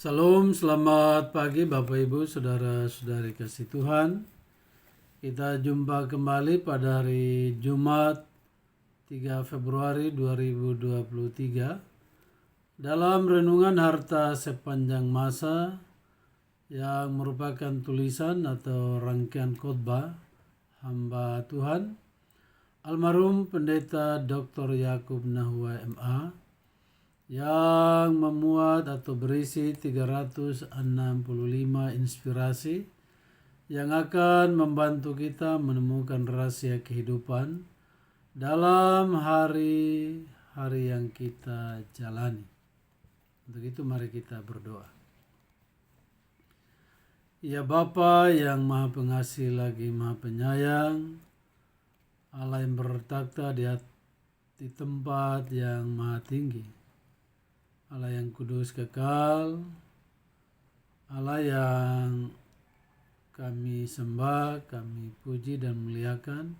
Salam, selamat pagi Bapak Ibu, Saudara-saudari kasih Tuhan. Kita jumpa kembali pada hari Jumat 3 Februari 2023 dalam renungan harta sepanjang masa yang merupakan tulisan atau rangkaian khotbah hamba Tuhan almarhum Pendeta Dr. Yakub Nahua MA yang memuat atau berisi 365 inspirasi yang akan membantu kita menemukan rahasia kehidupan dalam hari-hari yang kita jalani. Untuk itu mari kita berdoa. Ya Bapa yang Maha Pengasih lagi Maha Penyayang, Allah yang bertakhta di tempat yang Maha Tinggi, Allah yang kudus kekal, Allah yang kami sembah, kami puji dan muliakan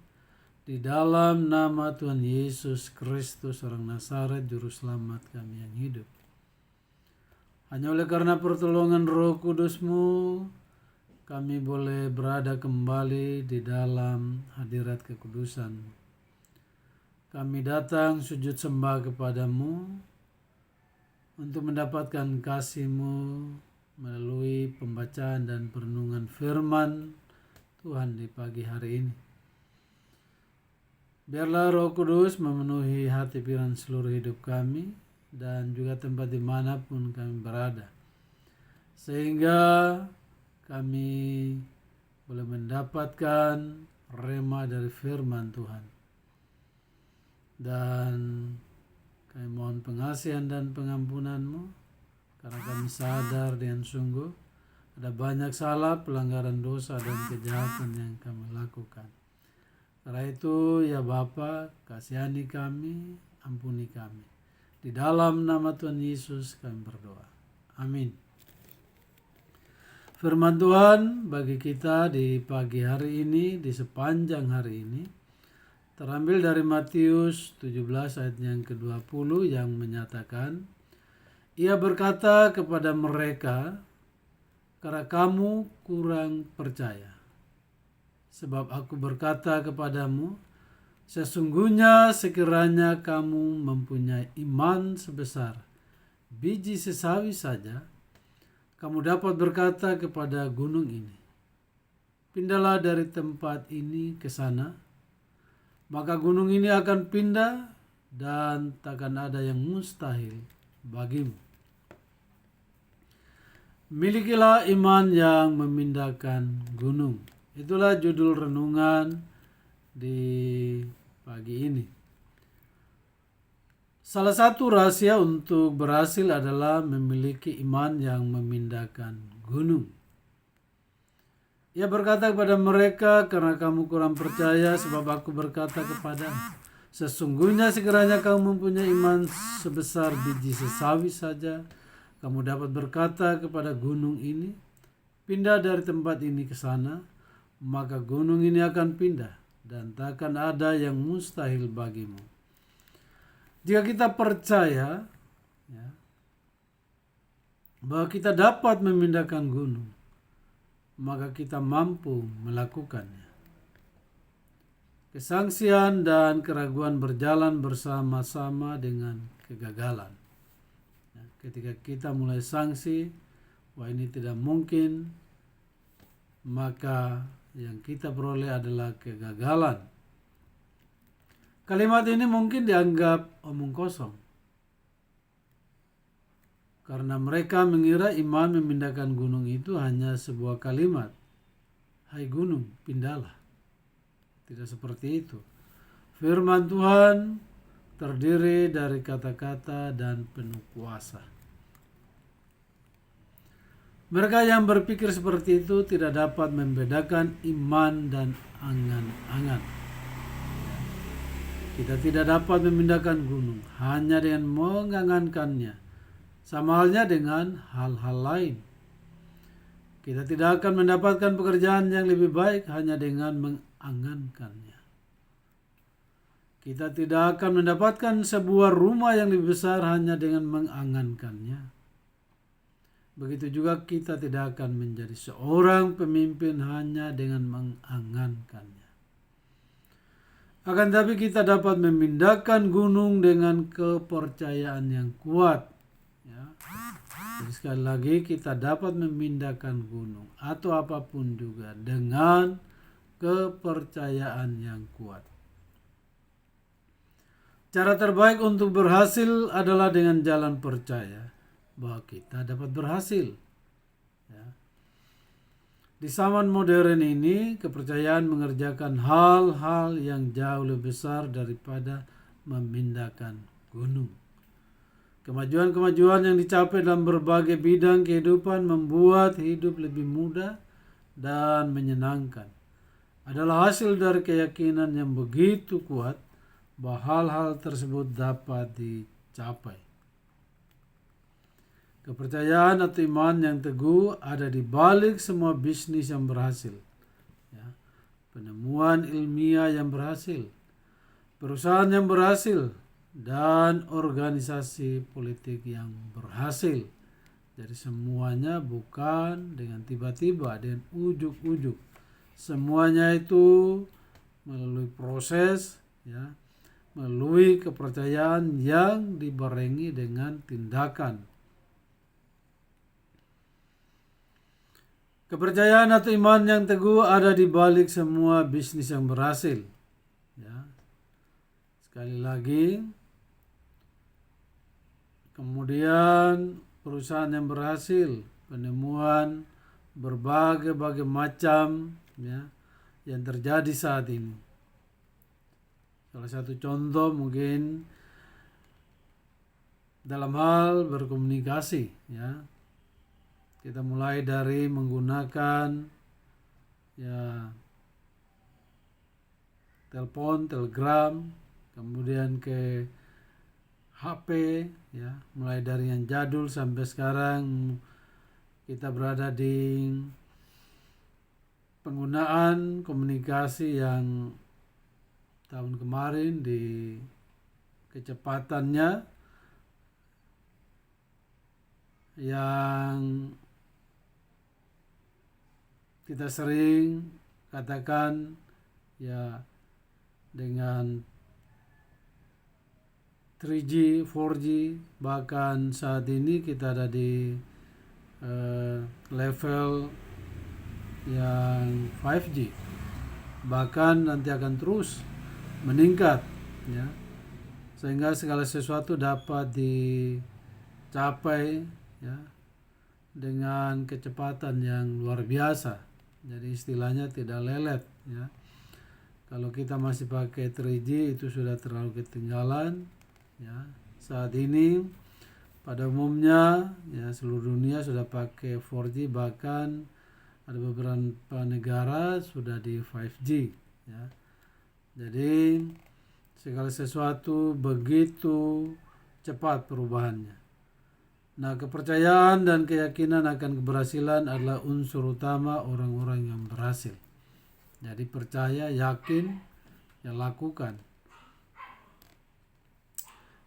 di dalam nama Tuhan Yesus Kristus orang Nazaret, Juru Selamat kami yang hidup. Hanya oleh karena pertolongan Roh Kudus-Mu, kami boleh berada kembali di dalam hadirat kekudusan. Kami datang sujud sembah kepadamu untuk mendapatkan kasih-Mu melalui pembacaan dan perenungan firman Tuhan di pagi hari ini. Biarlah Roh Kudus memenuhi hati pikiran seluruh hidup kami dan juga tempat dimanapun kami berada, sehingga kami boleh mendapatkan rema dari firman Tuhan. Dan kami mohon pengasihan dan pengampunan-Mu karena kami sadar dengan sungguh ada banyak salah, pelanggaran dosa dan kejahatan yang kami lakukan. Karena itu ya Bapa, kasihani kami, ampuni kami. Di dalam nama Tuhan Yesus kami berdoa. Amin. Firman Tuhan bagi kita di pagi hari ini, di sepanjang hari ini, terambil dari Matius 17 ayat yang ke-20 yang menyatakan, Ia berkata kepada mereka, karena kamu kurang percaya. Sebab aku berkata kepadamu, sesungguhnya sekiranya kamu mempunyai iman sebesar biji sesawi saja, kamu dapat berkata kepada gunung ini, pindahlah dari tempat ini ke sana, maka gunung ini akan pindah dan takkan ada yang mustahil bagimu. Milikilah iman yang memindahkan gunung. Itulah judul renungan di pagi ini. Salah satu rahasia untuk berhasil adalah memiliki iman yang memindahkan gunung. Ia berkata kepada mereka, karena kamu kurang percaya, sebab aku berkata kepadamu, sesungguhnya sekiranya kamu mempunyai iman sebesar biji sesawi saja, kamu dapat berkata kepada gunung ini, pindah dari tempat ini ke sana, maka gunung ini akan pindah, dan takkan ada yang mustahil bagimu. Jika kita percaya bahwa kita dapat memindahkan gunung, maka kita mampu melakukannya. Kesangsian dan keraguan berjalan bersama-sama dengan kegagalan. Ketika kita mulai sangsi, wah ini tidak mungkin, maka yang kita peroleh adalah kegagalan. Kalimat ini mungkin dianggap omong kosong, karena mereka mengira iman memindahkan gunung itu hanya sebuah kalimat. Hai gunung, pindahlah. Tidak seperti itu. Firman Tuhan terdiri dari kata-kata dan penuh kuasa. Mereka yang berpikir seperti itu tidak dapat membedakan iman dan angan-angan. Kita tidak dapat memindahkan gunung hanya dengan mengangankannya. Sama halnya dengan hal-hal lain. Kita tidak akan mendapatkan pekerjaan yang lebih baik hanya dengan mengangankannya. Kita tidak akan mendapatkan sebuah rumah yang lebih besar hanya dengan mengangankannya. begitu juga kita tidak akan menjadi seorang pemimpin hanya dengan mengangankannya. Akan tetapi kita dapat memindahkan gunung dengan kepercayaan yang kuat. Ya. Jadi sekali lagi kita dapat memindahkan gunung atau apapun juga dengan kepercayaan yang kuat. Cara terbaik untuk berhasil adalah dengan jalan percaya bahwa kita dapat berhasil. Ya. Di zaman modern ini, kepercayaan mengerjakan hal-hal yang jauh lebih besar daripada memindahkan gunung. Kemajuan-kemajuan yang dicapai dalam berbagai bidang kehidupan membuat hidup lebih mudah dan menyenangkan. Adalah hasil dari keyakinan yang begitu kuat bahwa hal-hal tersebut dapat dicapai. Kepercayaan atau iman yang teguh ada di balik semua bisnis yang berhasil. Ya. Penemuan ilmiah yang berhasil, perusahaan yang berhasil, dan organisasi politik yang berhasil. Jadi semuanya bukan dengan tiba-tiba, dengan ujuk-ujuk. Semuanya itu melalui proses, ya, melalui kepercayaan yang dibarengi dengan tindakan. Kepercayaan atau iman yang teguh ada di balik semua bisnis yang berhasil. Ya. Sekali lagi, kemudian perusahaan yang berhasil, penemuan berbagai macam, ya, yang terjadi saat ini. Salah satu contoh mungkin dalam hal berkomunikasi, ya. Kita mulai dari menggunakan, ya, telepon, telegram, kemudian ke HP, ya, mulai dari yang jadul sampai sekarang kita berada di penggunaan komunikasi yang tahun kemarin di kecepatannya yang kita sering katakan, ya, dengan 3G, 4G, bahkan saat ini kita ada di level yang 5G, bahkan nanti akan terus meningkat, ya, sehingga segala sesuatu dapat dicapai, ya, dengan kecepatan yang luar biasa. Jadi istilahnya tidak lelet, ya. Kalau kita masih pakai 3G itu sudah terlalu ketinggalan, ya. Saat ini pada umumnya, ya, seluruh dunia sudah pakai 4G, bahkan ada beberapa negara sudah di 5G, ya. Jadi segala sesuatu begitu cepat perubahannya. Nah, kepercayaan dan keyakinan akan keberhasilan adalah unsur utama orang-orang yang berhasil. Jadi percaya, yakin, ya lakukan.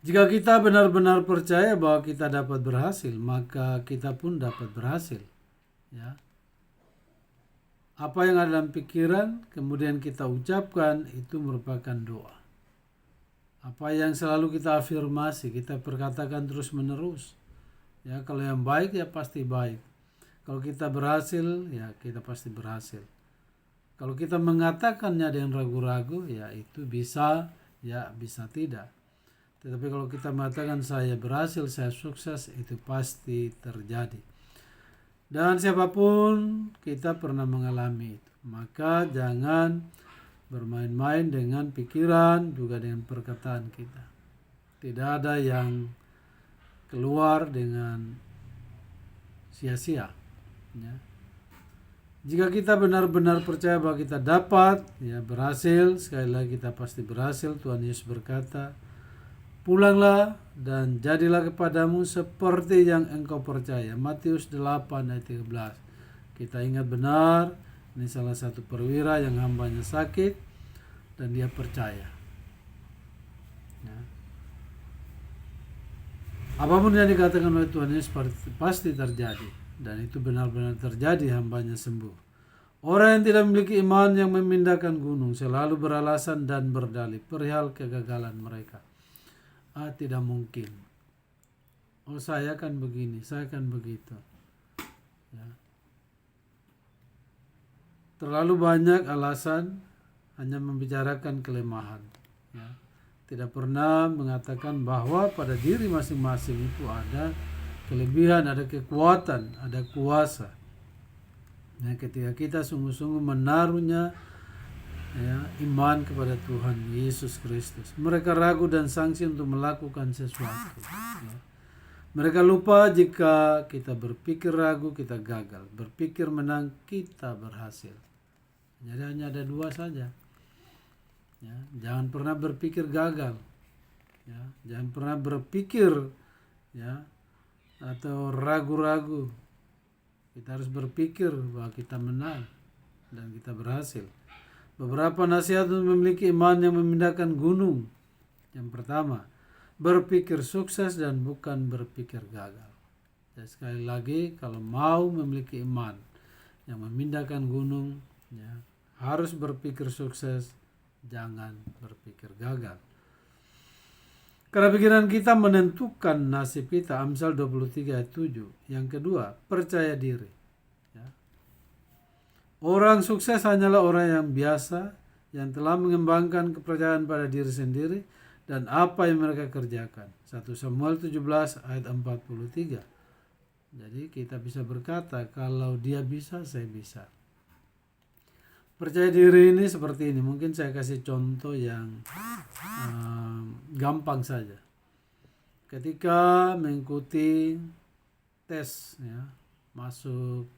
Jika kita benar-benar percaya bahwa kita dapat berhasil, maka kita pun dapat berhasil. Ya. Apa yang ada dalam pikiran, kemudian kita ucapkan, itu merupakan doa. Apa yang selalu kita afirmasi, kita perkatakan terus-menerus. Ya, kalau yang baik ya pasti baik. Kalau kita berhasil, ya kita pasti berhasil. Kalau kita mengatakannya dengan ragu-ragu, ya itu bisa, ya bisa tidak. Tetapi kalau kita mengatakan saya berhasil, saya sukses, itu pasti terjadi. Dan siapapun kita pernah mengalami itu. Maka jangan bermain-main dengan pikiran, juga dengan perkataan kita. Tidak ada yang keluar dengan sia-sia, ya. Jika kita benar-benar percaya bahwa kita dapat, ya, berhasil, sekali lagi kita pasti berhasil. Tuhan Yesus berkata, pulanglah dan jadilah kepadamu seperti yang engkau percaya. Matius 8 ayat 13. Kita ingat benar, ini salah satu perwira yang hambanya sakit dan dia percaya, ya. Apapun yang dikatakan oleh Tuhan Yesus pasti terjadi. dan itu benar-benar terjadi, hambanya sembuh. Orang yang tidak memiliki iman yang memindahkan gunung selalu beralasan dan berdalih perihal kegagalan mereka. Tidak mungkin. Saya kan begini, saya kan begitu. Ya. Terlalu banyak alasan, hanya membicarakan kelemahan. Ya. Tidak pernah mengatakan bahwa pada diri masing-masing itu ada kelebihan, ada kekuatan, ada kuasa. Nah, ketika kita sungguh-sungguh menaruhnya iman kepada Tuhan Yesus Kristus, mereka ragu dan sangsi untuk melakukan sesuatu. Ya. Mereka lupa jika kita berpikir ragu, kita gagal. Berpikir menang, kita berhasil. Jadi hanya ada dua saja. Ya, jangan pernah berpikir gagal. Ya, jangan pernah berpikir atau ragu-ragu. Kita harus berpikir bahwa kita menang dan kita berhasil. Beberapa nasihat untuk memiliki iman yang memindahkan gunung. Yang pertama, berpikir sukses dan bukan berpikir gagal. Dan sekali lagi, kalau mau memiliki iman yang memindahkan gunung, harus berpikir sukses, jangan berpikir gagal. Karena pikiran kita menentukan nasib kita, Amsal 23 ayat 7. Yang kedua, percaya diri. Ya. Orang sukses hanyalah orang yang biasa, yang telah mengembangkan kepercayaan pada diri sendiri dan apa yang mereka kerjakan. 1 Samuel 17 ayat 43. Jadi kita bisa berkata, kalau dia bisa, saya bisa. Percaya diri ini seperti ini. Mungkin saya kasih contoh yang gampang saja. Ketika mengikuti tes masuk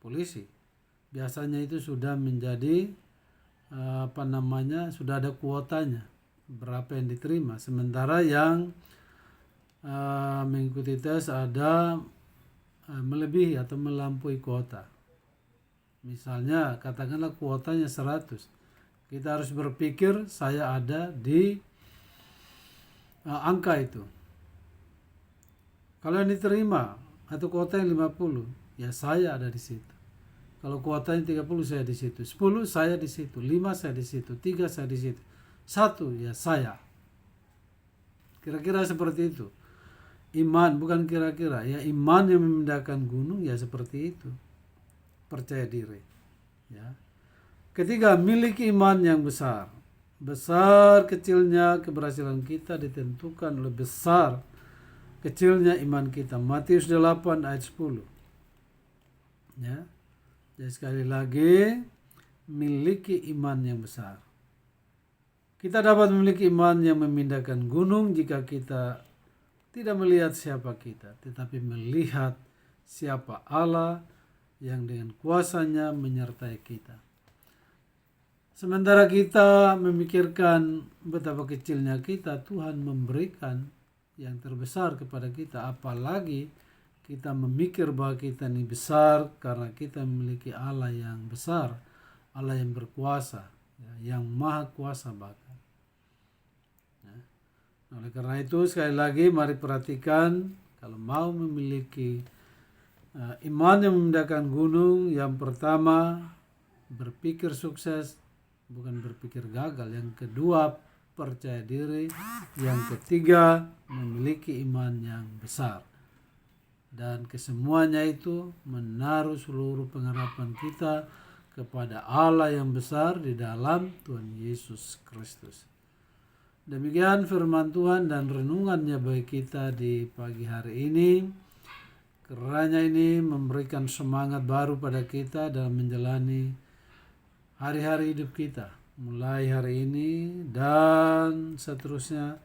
polisi, biasanya itu sudah menjadi sudah ada kuotanya berapa yang diterima. Sementara yang mengikuti tes ada melebihi atau melampaui kuota. Misalnya katakanlah kuotanya 100. Kita harus berpikir saya ada di angka itu. Kalau yang diterima atau kuota yang 50, ya saya ada di situ. Kalau kuotanya 30, saya di situ. 10 saya di situ, 5 saya di situ, 3 saya di situ. 1 ya saya. Kira-kira seperti itu. Iman bukan kira-kira, ya iman yang memindahkan gunung ya seperti itu. Percaya diri. Ya. Ketiga, miliki iman yang besar. Besar kecilnya keberhasilan kita ditentukan oleh besar kecilnya iman kita. Matius 8 ayat 10. Ya. Jadi sekali lagi, miliki iman yang besar. Kita dapat memiliki iman yang memindahkan gunung jika kita tidak melihat siapa kita, tetapi melihat siapa Allah yang dengan kuasanya menyertai kita. Sementara kita memikirkan betapa kecilnya kita, Tuhan memberikan yang terbesar kepada kita. Apalagi kita memikir bahwa kita ini besar karena kita memiliki Allah yang besar, Allah yang berkuasa, yang maha kuasa bahkan. Oleh karena itu sekali lagi mari perhatikan, kalau mau memiliki iman yang memindahkan gunung, yang pertama berpikir sukses, bukan berpikir gagal. Yang kedua percaya diri. Yang ketiga memiliki iman yang besar. Dan kesemuanya itu menaruh seluruh pengharapan kita kepada Allah yang besar di dalam Tuhan Yesus Kristus. Demikian firman Tuhan dan renungannya bagi kita di pagi hari ini. Kiranya ini memberikan semangat baru pada kita dalam menjalani hari-hari hidup kita. Mulai hari ini dan seterusnya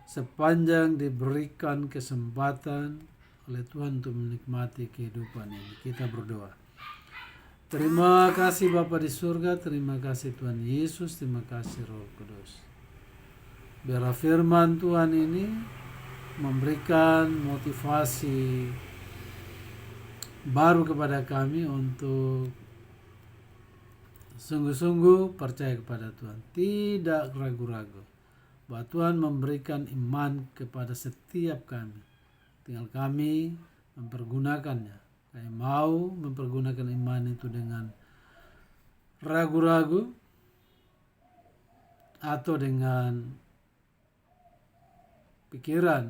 sepanjang diberikan kesempatan oleh Tuhan untuk menikmati kehidupan ini. Kita berdoa. Terima kasih Bapa di surga, terima kasih Tuhan Yesus, terima kasih Roh Kudus. Biarlah firman Tuhan ini memberikan motivasi baru kepada kami untuk sungguh-sungguh percaya kepada Tuhan. Tidak ragu-ragu bahwa Tuhan memberikan iman kepada setiap kami. Tinggal kami mempergunakannya Kami mau mempergunakan iman itu dengan ragu-ragu atau dengan pikiran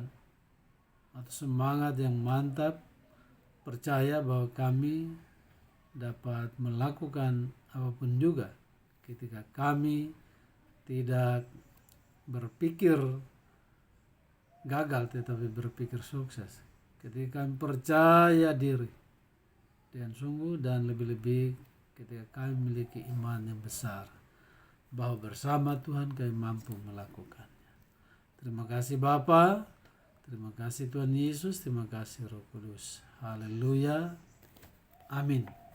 atau semangat yang mantap, percaya bahwa kami dapat melakukan apapun juga ketika kami tidak berpikir gagal tetapi berpikir sukses. Ketika kami percaya diri dengan sungguh dan lebih-lebih ketika kami memiliki iman yang besar bahwa bersama Tuhan kami mampu melakukannya. Terima kasih Bapa, terima kasih Tuhan Yesus, terima kasih Roh Kudus. Haleluya. Amin.